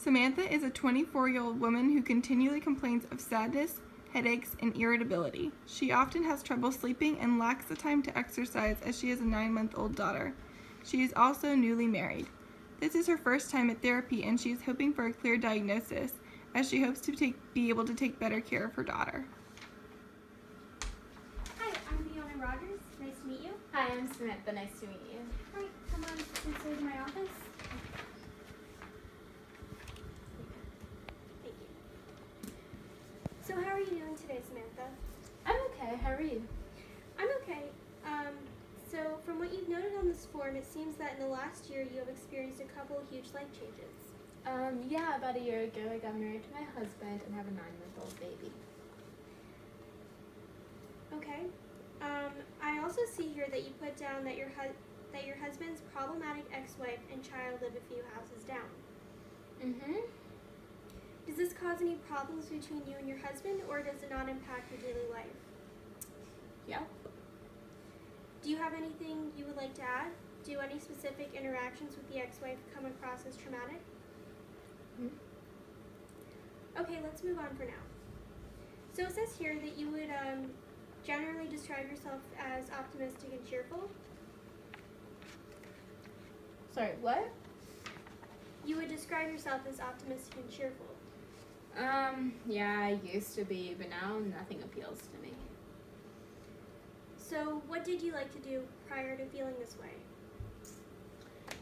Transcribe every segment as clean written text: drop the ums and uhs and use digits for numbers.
Samantha is a 24-year-old woman who continually complains of sadness, headaches, and irritability. She often has trouble sleeping and lacks the time to exercise as she has a 9-month-old daughter. She is also newly married. This is her first time at therapy, and she is hoping for a clear diagnosis, as she hopes to be able to take better care of her daughter. Hi, I'm Fiona Rogers. Nice to meet you. Hi, I'm Samantha. Nice to meet you. Hi, come on inside my office. Thank you. So how are you doing today, Samantha? I'm okay. How are you? I'm okay. So from what you've noted on this form, it seems that in the last year you have experienced a couple of huge life changes. Yeah, about a year ago I got married to my husband and have a 9-month-old baby. Okay. I also see here that you put down that your husband's problematic ex-wife and child live a few houses down. Mm-hmm. Does this cause any problems between you and your husband, or does it not impact your daily life? Yep. Do you have anything you would like to add? Do any specific interactions with the ex-wife come across as traumatic? Okay, let's move on for now. So it says here that you would generally describe yourself as optimistic and cheerful. Sorry, what? You would describe yourself as optimistic and cheerful. Yeah, I used to be, but now nothing appeals to me. So what did you like to do prior to feeling this way?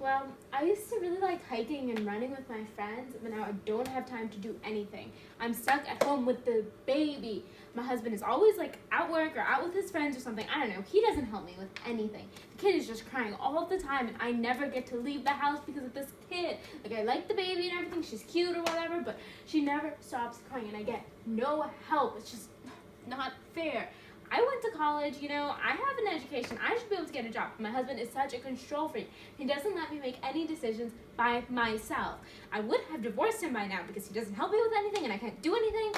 Well, I used to really like hiking and running with my friends, but now I don't have time to do anything. I'm stuck at home with the baby. My husband is always like at work or out with his friends or something. I don't know. He doesn't help me with anything. The kid is just crying all the time, and I never get to leave the house because of this kid. Like, I like the baby and everything. She's cute or whatever, but she never stops crying, and I get no help. It's just not fair. I went to college, I have an education. I should be able to get a job. My husband is such a control freak. He doesn't let me make any decisions by myself. I would have divorced him by now because he doesn't help me with anything and I can't do anything.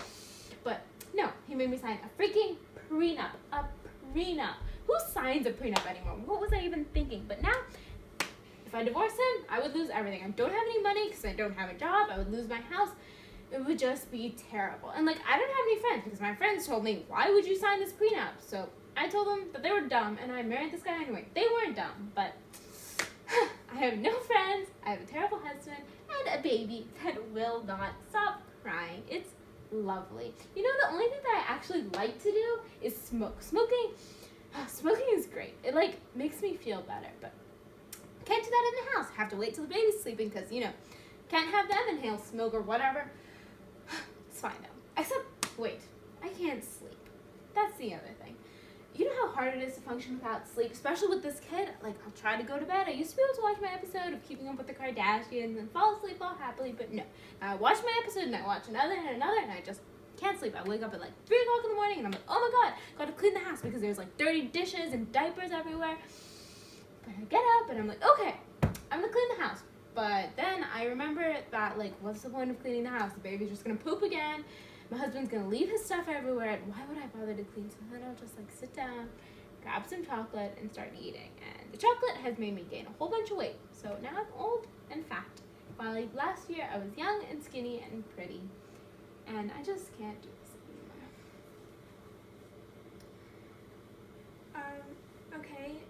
But no, he made me sign a freaking prenup. A prenup. Who signs a prenup anymore? What was I even thinking? But now, if I divorce him, I would lose everything. I don't have any money because I don't have a job. I would lose my house. It would just be terrible. And I don't have any friends because my friends told me, why would you sign this prenup? So I told them that they were dumb and I married this guy anyway. They weren't dumb, but I have no friends, I have a terrible husband, and a baby that will not stop crying. It's lovely. The only thing that I actually like to do is smoke. Smoking is great. It makes me feel better, but can't do that in the house. Have to wait till the baby's sleeping because, can't have them inhale smoke or whatever. It's fine though. Except, wait, I can't sleep. That's the other thing. You know how hard it is to function without sleep, especially with this kid? I'll try to go to bed. I used to be able to watch my episode of Keeping Up with the Kardashians and fall asleep all happily, but no. I watch my episode and I watch another and another and I just can't sleep. I wake up at 3 o'clock in the morning and I'm like, oh my god, gotta clean the house because there's dirty dishes and diapers everywhere. But I get up and I'm like, okay, I'm gonna clean the house. But then I remember that, what's the point of cleaning the house? The baby's just gonna poop again. My husband's gonna leave his stuff everywhere. And why would I bother to clean? So then I'll just sit down, grab some chocolate, and start eating. And the chocolate has made me gain a whole bunch of weight. So now I'm old and fat. While last year I was young and skinny and pretty. And I just can't do this anymore. Okay,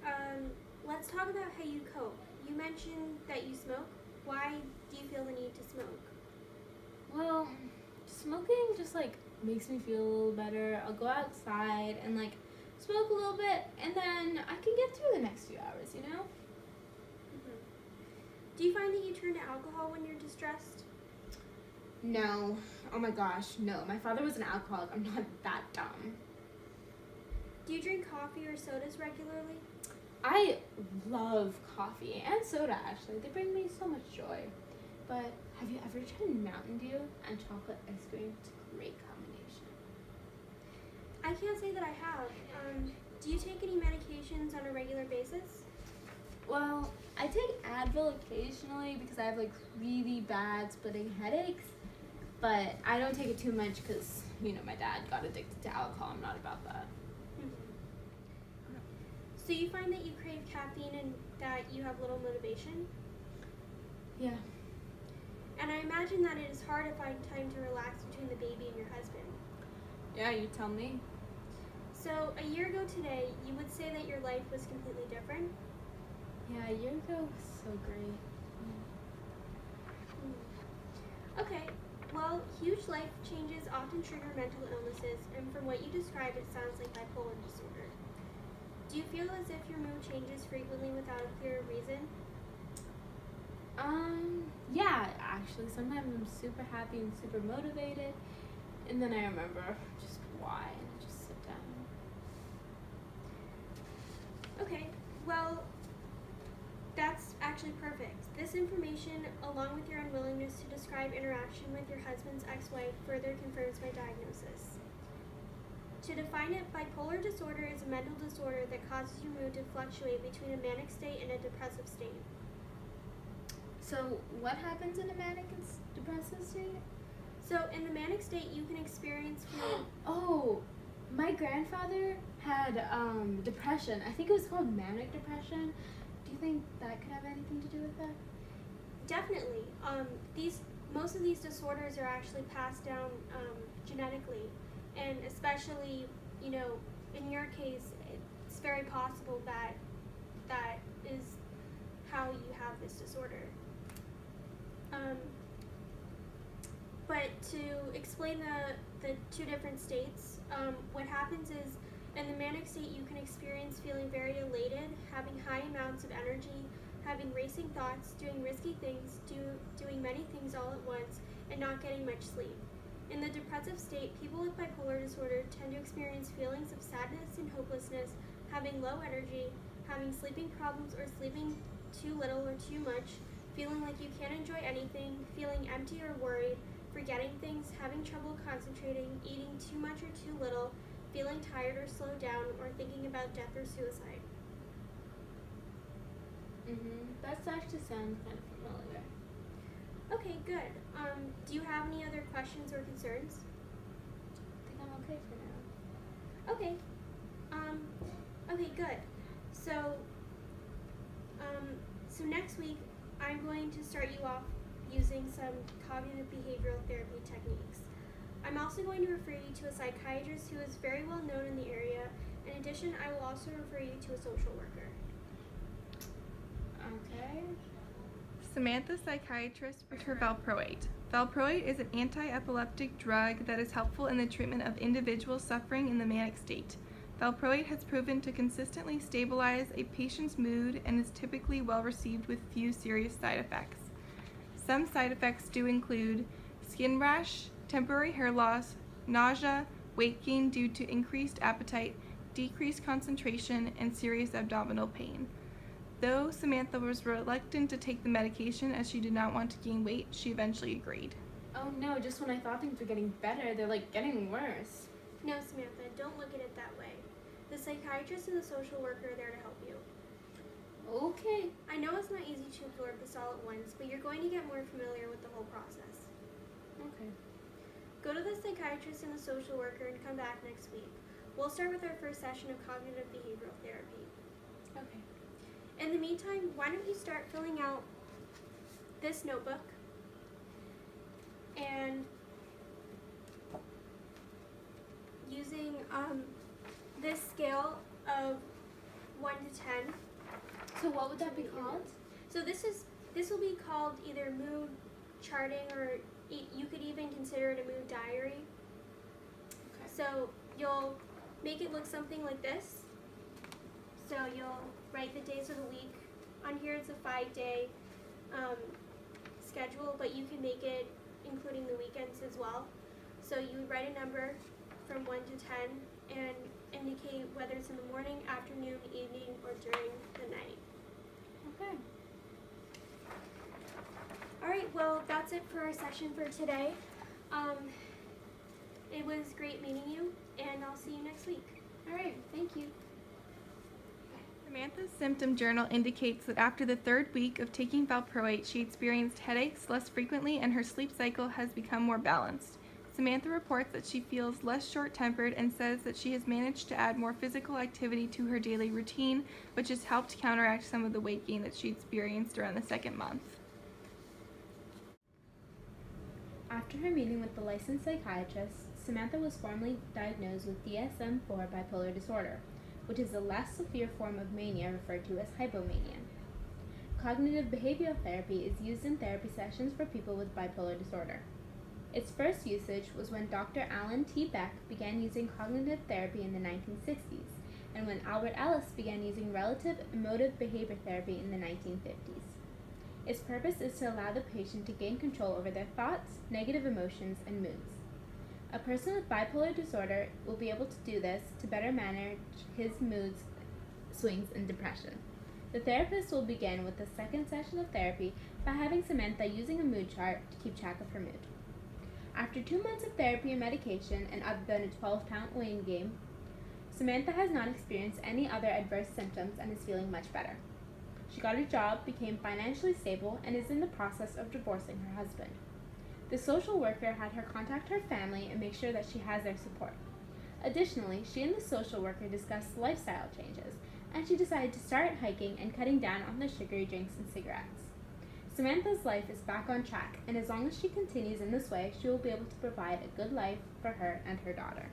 let's talk about how you cope. You mentioned that you smoke. Why do you feel the need to smoke? Well, smoking just makes me feel a little better. I'll go outside and smoke a little bit and then I can get through the next few hours, Mm-hmm. Do you find that you turn to alcohol when you're distressed? No. Oh my gosh, no. My father was an alcoholic. I'm not that dumb. Do you drink coffee or sodas regularly? I love coffee and soda, actually. They bring me so much joy. But have you ever tried Mountain Dew and chocolate ice cream? It's a great combination. I can't say that I have. Do you take any medications on a regular basis? Well, I take Advil occasionally because I have really bad splitting headaches. But I don't take it too much because, my dad got addicted to alcohol. I'm not about that. So you find that you crave caffeine and that you have little motivation? Yeah. And I I imagine that it is hard to find time to relax between the baby and your husband. Yeah, you tell me. So, a year ago today, you would say that your life was completely different? Yeah, a year ago was so great. Okay, well, huge life changes often trigger mental illnesses, and from what you described, it sounds like bipolar disorder. Do you feel as if your mood changes frequently without a clear reason? Yeah, actually, sometimes I'm super happy and super motivated, and then I remember just why, and I just sit down. Okay, well, that's actually perfect. This information, along with your unwillingness to describe interaction with your husband's ex-wife, further confirms my diagnosis. To define it, bipolar disorder is a mental disorder that causes your mood to fluctuate between a manic state and a depressive state. So, what happens in a manic and depressive state? So, in the manic state, you can experience feeling. Oh, my grandfather had depression. I think it was called manic depression. Do you think that could have anything to do with that? Definitely. Most of these disorders are actually passed down genetically, and especially, in your case, it's very possible that that is how you have this disorder. But to explain the two different states, what happens is in the manic state you can experience feeling very elated, having high amounts of energy, having racing thoughts, doing risky things, doing many things all at once, and not getting much sleep. In the depressive state, people with bipolar disorder tend to experience feelings of sadness and hopelessness, having low energy, having sleeping problems or sleeping too little or too much, feeling like you can't enjoy anything, feeling empty or worried, forgetting things, having trouble concentrating, eating too much or too little, feeling tired or slowed down, or thinking about death or suicide. That actually sounds kind of familiar. Okay, good. Do you have any other questions or concerns? I think I'm okay for now. Okay. Okay, good. So next week, I'm going to start you off using some cognitive behavioral therapy techniques. I'm also going to refer you to a psychiatrist who is very well known in the area. In addition, I will also refer you to a social worker. Okay. Samantha's psychiatrist for her valproate. Valproate is an anti-epileptic drug that is helpful in the treatment of individuals suffering in the manic state. Valproate has proven to consistently stabilize a patient's mood and is typically well received with few serious side effects. Some side effects do include skin rash, temporary hair loss, nausea, weight gain due to increased appetite, decreased concentration, and serious abdominal pain. Though Samantha was reluctant to take the medication as she did not want to gain weight, she eventually agreed. Oh no, just when I thought things were getting better, they're like getting worse. No, Samantha, don't look at it that way. The psychiatrist and the social worker are there to help you. Okay. I know it's not easy to absorb this all at once, but you're going to get more familiar with the whole process. Okay. Go to the psychiatrist and the social worker and come back next week. We'll start with our first session of cognitive behavioral therapy. Okay. In the meantime, why don't you start filling out this notebook and using this scale of 1 to 10. So what would that be called? So this will be called either mood charting, or you could even consider it a mood diary. Okay. So you'll make it look something like this. So you'll write the days of the week. On here it's a 5-day schedule, but you can make it including the weekends as well. So you would write a number from 1 to 10 and indicate whether it's in the morning, afternoon, evening, or during the night. Okay. Alright, well that's it for our session for today. It was great meeting you, and I'll see you next week. Alright, thank you. Samantha's symptom journal indicates that after the 3rd week of taking valproate, she experienced headaches less frequently and her sleep cycle has become more balanced. Samantha reports that she feels less short-tempered and says that she has managed to add more physical activity to her daily routine, which has helped counteract some of the weight gain that she experienced around the 2nd month. After her meeting with the licensed psychiatrist, Samantha was formally diagnosed with DSM-4 bipolar disorder, which is a less severe form of mania referred to as hypomania. Cognitive behavioral therapy is used in therapy sessions for people with bipolar disorder. Its first usage was when Dr. Alan T. Beck began using cognitive therapy in the 1960s, and when Albert Ellis began using relative emotive behavior therapy in the 1950s. Its purpose is to allow the patient to gain control over their thoughts, negative emotions, and moods. A person with bipolar disorder will be able to do this to better manage his mood swings and depression. The therapist will begin with the second session of therapy by having Samantha using a mood chart to keep track of her mood. After 2 months of therapy and medication, and other than a 12-pound weighing game, Samantha has not experienced any other adverse symptoms and is feeling much better. She got a job, became financially stable, and is in the process of divorcing her husband. The social worker had her contact her family and make sure that she has their support. Additionally, she and the social worker discussed lifestyle changes, and she decided to start hiking and cutting down on the sugary drinks and cigarettes. Samantha's life is back on track, and as long as she continues in this way, she will be able to provide a good life for her and her daughter.